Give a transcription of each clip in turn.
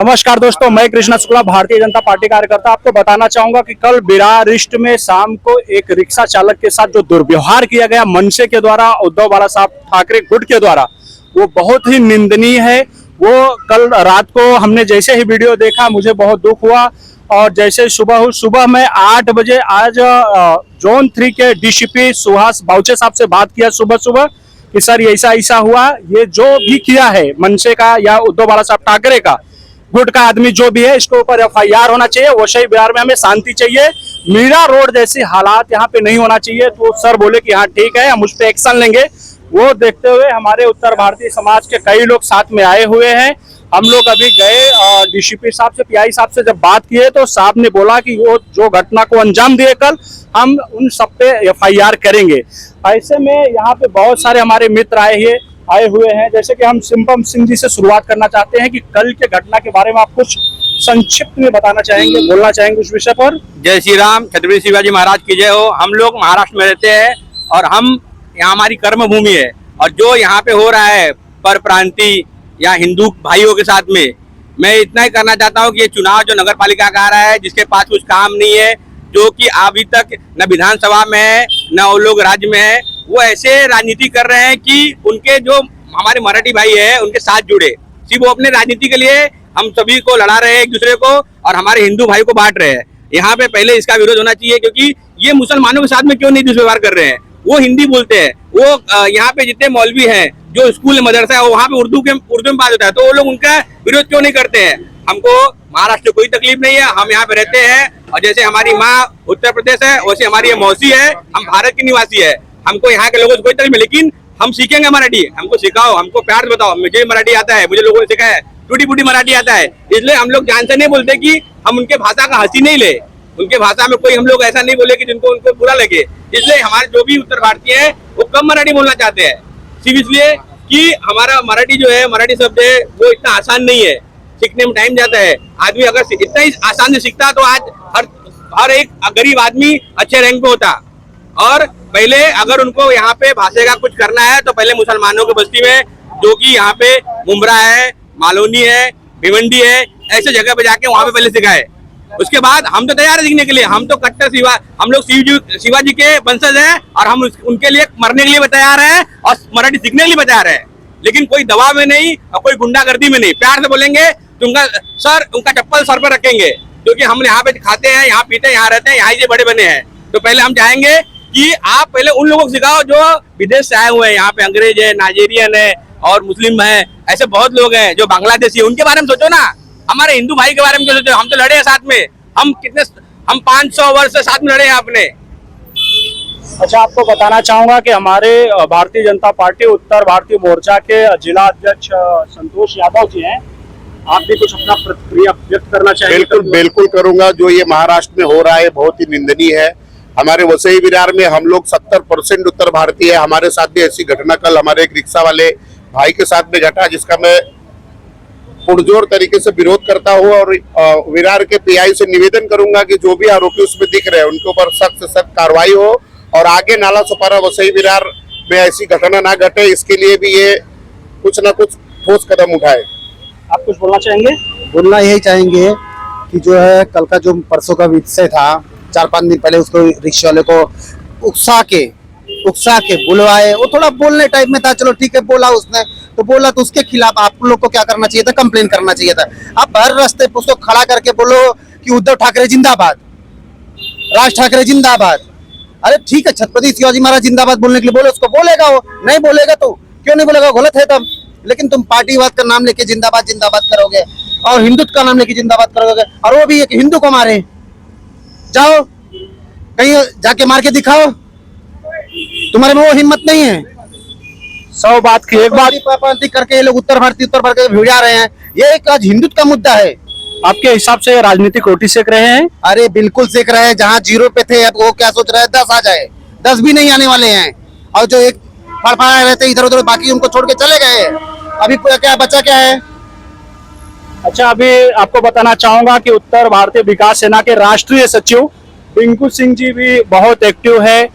नमस्कार दोस्तों, मैं कृष्णा शुक्ला भारतीय जनता पार्टी कार्यकर्ता आपको बताना चाहूंगा कि कल बिरारिष्ट में शाम को एक रिक्शा चालक के साथ जो दुर्व्यवहार किया गया मनसे के द्वारा, उद्धव बाला साहब ठाकरे गुट के द्वारा, वो बहुत ही निंदनीय है। वो कल रात को हमने जैसे ही वीडियो देखा मुझे बहुत दुख हुआ और जैसे सुबह में 8 बजे आज जोन 3 के डीसीपी सुहास बाउचे साहब से बात किया सुबह कि सर ऐसा ऐसा हुआ, ये जो भी किया है मनसे का या उद्धव बाला साहब ठाकरे का गुट का आदमी जो भी है, इसके ऊपर FIR होना चाहिए। वैसे बिहार में हमें शांति चाहिए, मीरा रोड जैसी हालात यहाँ पे नहीं होना चाहिए। तो सर बोले कि हाँ ठीक है, हम उस पर एक्शन लेंगे। वो देखते हुए हमारे उत्तर भारतीय समाज के कई लोग साथ में आए हुए हैं। हम लोग अभी गए डीसीपी साहब से, PI साहब से जब बात किए तो साहब ने बोला कि वो जो घटना को अंजाम दिए कल, हम उन सब पे FIR करेंगे। ऐसे में यहाँ पे बहुत सारे हमारे मित्र आए हुए हैं। जैसे कि हम सिंपम सिंह जी से शुरुआत करना चाहते हैं कि कल के घटना के बारे में आप कुछ संक्षिप्त में बताना चाहेंगे, बोलना चाहेंगे उस विषय पर। जय श्री राम, छत्रपति शिवाजी महाराज की जय हो। हम लोग महाराष्ट्र में रहते हैं और हम यहाँ हमारी कर्म भूमि है, और जो यहाँ पे हो रहा है पर प्रांति या हिंदू भाइयों के साथ में, मैं इतना ही करना चाहता हूँ कि ये चुनाव जो नगर पालिका का आ रहा है, जिसके पास कुछ काम नहीं है, जो कि अभी तक न विधानसभा में है न वो लोग राज्य में है, वो ऐसे राजनीति कर रहे हैं कि उनके जो हमारे मराठी भाई है उनके साथ जुड़े, सिर्फ वो अपने राजनीति के लिए हम सभी को लड़ा रहे हैं एक दूसरे को, और हमारे हिंदू भाई को बांट रहे हैं। यहाँ पे पहले इसका विरोध होना चाहिए, क्योंकि ये मुसलमानों के साथ में क्यों नहीं दुष्व्यवहार कर रहे हैं। वो हिंदी बोलते हैं, वो यहाँ पे जितने मौलवी हैं, जो स्कूल मदरसा है वहाँ पे उर्दू में बात होता है, तो वो लोग उनका विरोध क्यों नहीं करते हैं। हमको महाराष्ट्र में कोई तकलीफ नहीं है, हम यहाँ पे रहते हैं, और जैसे हमारी माँ उत्तर प्रदेश है वैसे हमारी मौसी है, हम भारत के निवासी है। हमको यहाँ के लोगों से कोई तकलीफ नहीं, लेकिन हम सीखेंगे मराठी। हमको सिखाओ, हमको प्यार से बताओ। मुझे मराठी आता है, मुझे लोगों ने सिखाया है, टूटी फूटी मराठी आता है। इसलिए हम लोग जान से नहीं बोलते कि हम उनके भाषा का हंसी नहीं ले, उनके भाषा में कोई हम लोग ऐसा नहीं बोले कि जिनको उनको बुरा लगे। इसलिए हमारे जो भी उत्तर भारतीय है वो कम मराठी बोलना चाहते हैं, सिर्फ इसलिए कि हमारा मराठी जो है, मराठी शब्द है, वो इतना आसान नहीं है, सीखने में टाइम जाता है। आदमी अगर इतना ही आसान से सीखता तो आज हर एक गरीब आदमी अच्छे रैंक पे होता। और पहले अगर उनको यहाँ पे भाषा का कुछ करना है तो पहले मुसलमानों की बस्ती में, जो कि यहाँ पे मुमरा है, मालोनी है, भिवंडी है, ऐसे जगह पे जाके वहाँ पे पहले सिखाए। उसके बाद हम तो तैयार है सीखने के लिए, हम तो कट्टर हम लोग शिवाजी के वंशज हैं, और हम उनके लिए मरने के लिए तैयार है और मराठी सीखने के लिए तैयार है। लेकिन कोई दबाव में नहीं और कोई गुंडागर्दी में नहीं, प्यार से बोलेंगे तो उनका चप्पल सर पर रखेंगे, क्योंकि हम यहाँ पे खाते हैं, यहाँ पीते हैं, यहाँ रहते हैं, यहाँ से बड़े बने हैं। तो पहले हम चाहेंगे कि आप पहले उन लोगों को सिखाओ जो विदेश से आए हुए हैं, यहाँ पे अंग्रेज है, नाइजेरियन है और मुस्लिम है, ऐसे बहुत लोग हैं जो बांग्लादेशी है, उनके बारे में सोचो ना। हमारे हिंदू भाई के बारे में क्यों सोचो। हम तो लड़े हैं साथ में, हम 500 वर्ष से साथ में लड़े हैं आपने। अच्छा, आपको बताना चाहूंगा कि हमारे भारतीय जनता पार्टी उत्तर भारतीय मोर्चा के जिला अध्यक्ष संतोष यादव जी हैं, आप भी कुछ अपना प्रतिक्रिया व्यक्त करना चाहेंगे? बिल्कुल करूंगा। जो ये महाराष्ट्र में हो रहा है बहुत ही निंदनीय है। हमारे वसई विरार में हम लोग 70% उत्तर भारतीय है। हमारे साथ भी ऐसी घटना कल हमारे एक रिक्शा वाले भाई के साथ में घटा, जिसका मैं पुरजोर तरीके से विरोध करता हूँ, और विरार के PI से निवेदन करूंगा कि जो भी आरोपी उसमें दिख रहे हैं उनके ऊपर सख्त से सख्त कार्रवाई हो, और आगे नाला सुपारा वसई विरार में ऐसी घटना ना घटे, इसके लिए भी ये कुछ ना कुछ ठोस कदम उठाए। आप कुछ बोलना चाहेंगे? बोलना यही चाहेंगे कि जो है कल का जो परसों का विषय था, 4-5 दिन पहले उसको रिक्शा वाले को उकसा के बुलवाए। वो थोड़ा बोलने टाइप में था, चलो ठीक है बोला उसने तो बोला, तो उसके खिलाफ आप लोग को क्या करना चाहिए था? कंप्लेन करना चाहिए था। आप हर रास्ते पे उसको खड़ा करके बोलो कि उद्धव ठाकरे जिंदाबाद, राज ठाकरे जिंदाबाद। अरे ठीक है, छत्रपति शिवाजी महाराज जिंदाबाद बोलने के लिए बोलो, उसको बोलेगा। वो नहीं बोलेगा तो क्यों नहीं बोलेगा? गलत है तब। लेकिन तुम पार्टीवाद का नाम लेके जिंदाबाद करोगे और हिंदुत्व का नाम लेके जिंदाबाद करोगे, और वो भी एक हिंदू को मारे। जाओ कहीं जाके मार के दिखाओ, तुम्हारे में वो हिम्मत नहीं है। 100 बात की एक बात करके ये लोग उत्तर भारतीय भिड़ा रहे हैं। ये एक आज हिंदुत्व का मुद्दा है। आपके हिसाब से राजनीतिक रोटी सेक रहे हैं? अरे बिल्कुल सेक रहे हैं। जहाँ 0 पे थे अब वो क्या सोच रहे हैं 10 आ जाए, 10 भी नहीं आने वाले हैं। और जो एक फड़फड़ाए रहते इधर उधर, बाकी उनको छोड़ के चले गए। अभी क्या बचा क्या है? अच्छा, अभी आपको बताना चाहूंगा कि उत्तर भारतीय विकास सेना के राष्ट्रीय सचिव रिंकू सिंह जी भी बहुत एक्टिव है,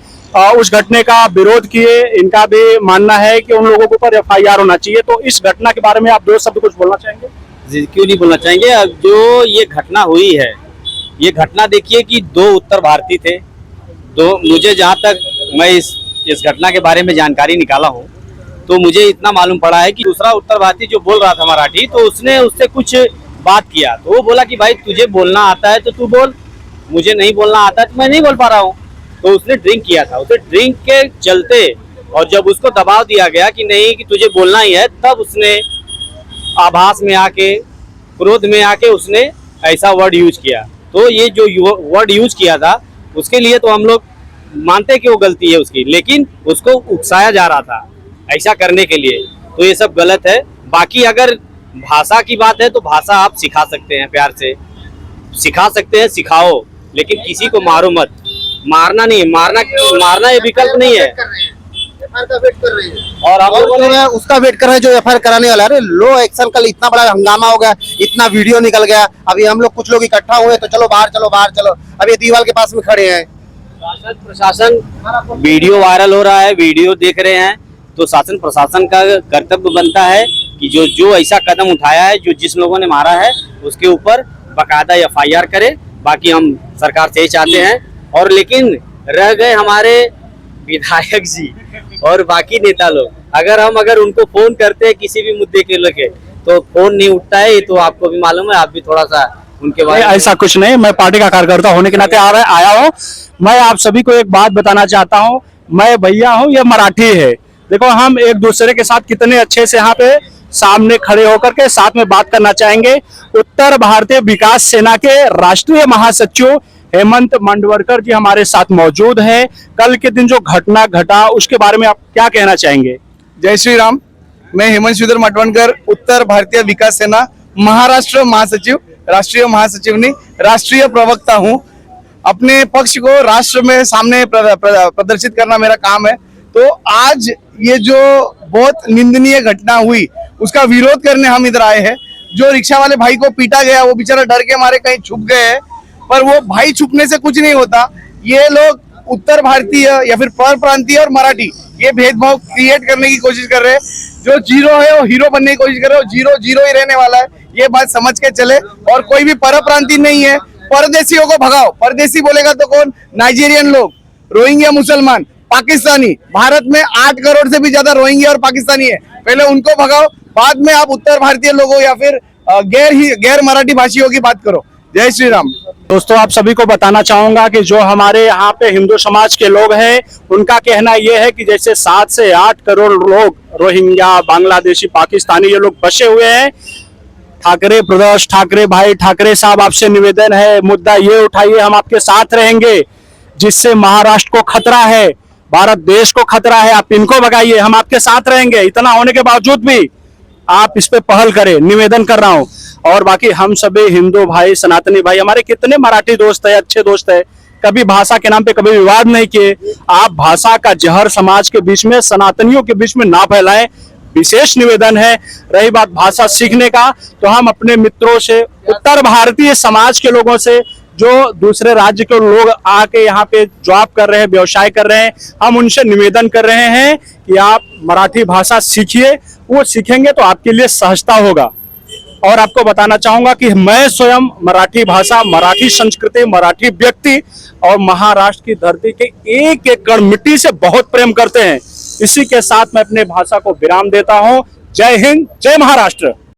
उस घटने का विरोध किए। इनका भी मानना है कि उन लोगों के ऊपर FIR होना चाहिए। तो इस घटना के बारे में आप 2 शब्द कुछ बोलना चाहेंगे? क्यों नहीं बोलना चाहेंगे। अब जो ये घटना हुई है, ये घटना देखिए कि दो उत्तर भारतीय थे। दो, मुझे जहाँ तक मैं इस घटना के बारे में जानकारी निकाला हूँ तो मुझे इतना मालूम पड़ा है कि दूसरा उत्तर भारतीय जो बोल रहा था मराठी, तो उसने उससे कुछ बात किया। तो वो बोला कि भाई तुझे बोलना आता है तो तू बोल, मुझे नहीं बोलना आता है तो मैं नहीं बोल पा रहा हूँ। तो उसने ड्रिंक किया था, उसे ड्रिंक के चलते और जब उसको दबाव दिया गया कि नहीं कि तुझे बोलना ही है, तब उसने आभास में आके, क्रोध में आके उसने ऐसा वर्ड यूज किया। तो ये जो वर्ड यूज किया था उसके लिए तो हम लोग मानते कि वो गलती है उसकी, लेकिन उसको उकसाया जा रहा था ऐसा करने के लिए, तो ये सब गलत है। बाकी अगर भाषा की बात है तो भाषा आप सिखा सकते हैं, प्यार से सिखा सकते हैं, सिखाओ, लेकिन किसी को मारो मत। मारना नहीं, मारना ये विकल्प नहीं है। और हम लोग जो है उसका वेट कर रहे हैं जो एफआईआर कराने वाला है। अरे लो एक्शन, कल इतना बड़ा हंगामा हो गया, इतना वीडियो निकल गया, अभी हम लोग कुछ लोग इकट्ठा हुए तो चलो बाहर चलो बाहर चलो, अभी ये दीवार के पास में खड़े हैं। शासन प्रशासन, वीडियो वायरल हो रहा है, वीडियो देख रहे हैं, तो शासन प्रशासन का कर्तव्य बनता है कि जो ऐसा कदम उठाया है, जो जिस लोगों ने मारा है उसके ऊपर बाकायदा एफआईआर करे। बाकी हम सरकार से ही चाहते हैं। और लेकिन रह गए हमारे विधायक जी और बाकी नेता लोग, अगर उनको फोन करते हैं किसी भी मुद्दे के लेके तो फोन नहीं उठता है। ये तो आपको भी मालूम है, आप भी थोड़ा सा उनके बारे में। ऐसा कुछ नहीं, मैं पार्टी का कार्यकर्ता होने के नाते आया हूँ। मैं आप सभी को एक बात बताना चाहता हूँ, मैं भैया हूँ, ये मराठी है। देखो हम एक दूसरे के साथ कितने अच्छे से यहाँ पे सामने खड़े होकर के साथ में बात करना चाहेंगे। उत्तर भारतीय विकास सेना के राष्ट्रीय महासचिव हेमंत मंडवरकर जी हमारे साथ मौजूद हैं। कल के दिन जो घटना घटा उसके बारे में आप क्या कहना चाहेंगे? जय श्री राम। मैं हेमंत श्रीधर मंडवरकर, उत्तर भारतीय विकास सेना महाराष्ट्र महासचिव, राष्ट्रीय महासचिव नहीं, राष्ट्रीय प्रवक्ता हूँ। अपने पक्ष को राष्ट्र में सामने प्रदर्शित करना मेरा काम है। तो आज ये जो बहुत निंदनीय घटना हुई उसका विरोध करने हम इधर आए हैं। जो रिक्शा वाले भाई को पीटा गया वो बेचारा डर के मारे कहीं छुप गए हैं, पर वो भाई छुपने से कुछ नहीं होता। ये लोग उत्तर भारतीय या फिर पर प्रांतीय और मराठी ये भेदभाव क्रिएट करने की कोशिश कर रहे हैं। जो जीरो है वो हीरो बनने की कोशिश कर रहे हो, जीरो जीरो ही रहने वाला है, ये बात समझ के चले। और कोई भी पर प्रांतीय नहीं है, परदेशियों को भगाओ। परदेशी बोलेगा तो कौन? नाइजीरियन लोग, रोहिंग्या मुसलमान, पाकिस्तानी। भारत में 8 करोड़ से भी ज्यादा रोहिंग्या और पाकिस्तानी है, पहले उनको भगाओ, बाद में आप उत्तर भारतीय लोगों या फिर गैर मराठी भाषियों की बात करो। जय श्री राम। दोस्तों आप सभी को बताना चाहूंगा कि जो हमारे यहाँ पे हिंदू समाज के लोग हैं उनका कहना यह है कि जैसे 7 से 8 करोड़ लोग रोहिंग्या, बांग्लादेशी, पाकिस्तानी ये लोग बसे हुए हैं। ठाकरे प्रदेश, ठाकरे भाई, ठाकरे साहब आपसे निवेदन है, मुद्दा ये उठाइए, हम आपके साथ रहेंगे। जिससे महाराष्ट्र को खतरा है, भारत देश को खतरा है, आप इनको भगाइए, हम आपके साथ रहेंगे। इतना होने के बावजूद भी आप इस पे पहल करें, निवेदन कर रहा हूं। और बाकी हम सभी हिंदू भाई, सनातनी भाई, हमारे कितने मराठी दोस्त है, अच्छे दोस्त है, कभी भाषा के नाम पे कभी विवाद नहीं किए। आप भाषा का जहर समाज के बीच में, सनातनियों के बीच में ना फैलाएं, विशेष निवेदन है। रही बात भाषा सीखने का, तो हम अपने मित्रों से, उत्तर भारतीय समाज के लोगों से, जो दूसरे राज्य के लोग आके यहाँ पे जॉब कर रहे हैं, व्यवसाय कर रहे हैं, हम उनसे निवेदन कर रहे हैं कि आप मराठी भाषा सीखिए। वो सीखेंगे तो आपके लिए सहजता होगा। और आपको बताना चाहूंगा कि मैं स्वयं मराठी भाषा, मराठी संस्कृति, मराठी व्यक्ति और महाराष्ट्र की धरती के एक एक कण मिट्टी से बहुत प्रेम करते हैं। इसी के साथ मैं अपने भाषा को विराम देता हूं। जय हिंद, जय महाराष्ट्र।